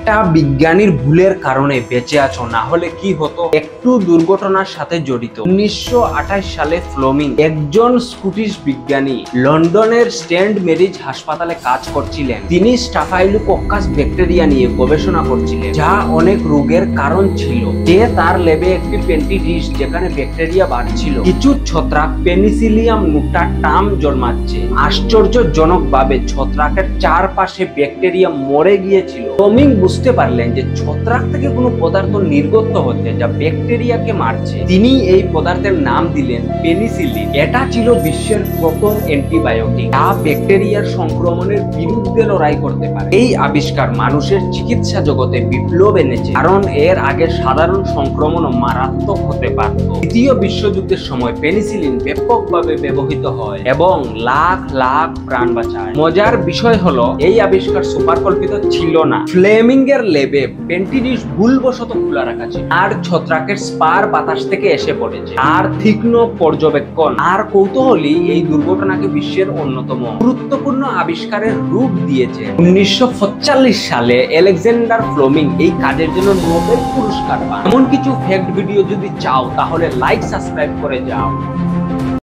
একটা বিজ্ঞানীর ভুলের কারণে বেঁচে আছো, না হলে কি হতো। একটু দুর্ঘটনার সাথে জড়িত। 1928 সালে ফ্লেমিং, একজন স্কটিশ বিজ্ঞানী, লন্ডনের সেন্ট মেরিজ হাসপাতালে কাজ করছিলেন। তিনি স্টাফাইলোকক্কাস ব্যাকটেরিয়া নিয়ে গবেষণা করছিলেন, যা অনেক রোগের কারণ ছিল। যে তার ল্যাবে একটি পেন্টি ডিশ যেখানে ব্যাকটেরিয়া বাড়ছিল। কিছু ছত্রাক পেনিসিলিয়াম নোটাটাম জন্মাচ্ছে। আশ্চর্যজনকভাবে ছত্রাকের চারপাশে ব্যাকটেরিয়া মরে গিয়েছিল। ফ্লেমিং বুঝতে পারলেন যে ছত্রাক থেকে কোনো পদার্থ নির্গত হচ্ছে যা ব্যাকটেরিয়াকে মারছে। তিনি এই পদার্থের নাম দিলেন পেনিসিলিন। এটা ছিল বিশ্বের প্রথম অ্যান্টিবায়োটিক, যা ব্যাকটেরিয়ার সংক্রমণের বিরুদ্ধে লড়াই করতে পারে। এই আবিষ্কার মানুষের চিকিৎসা জগতে বিপ্লব এনেছে, কারণ এর আগে সাধারণ সংক্রমণও মারাত্মক হতে পারত। দ্বিতীয় বিশ্বযুদ্ধের সময় পেনিসিলিন ব্যাপকভাবে ব্যবহৃত হয় এবং লাখ লাখ প্রাণ বাঁচায়। মজার বিষয় হলো, এই আবিষ্কার সুপারকল্পিত ছিল না। ফ্লেমিং এর ল্যাবে পেন্টি ডিশ ভুলবশত খোলা রাখা ছিল, আর ছত্রাকের স্পার বাতাস থেকে এসে পড়েছে। আর তীক্ষ্ণ পর্যবেক্ষণ আর কৌতূহলী এই দুর্ঘটনাকে বিশ্বের অন্যতম গুরুত্বপূর্ণ আবিষ্কারের রূপ দিয়েছে। 1945 সালে আলেকজান্ডার ফ্লেমিং এই কাজের জন্য নোবেল পুরস্কার পান। এমন কিছু ফ্যাক্ট ভিডিও যদি চাও তাহলে লাইক সাবস্ক্রাইব করে যাও।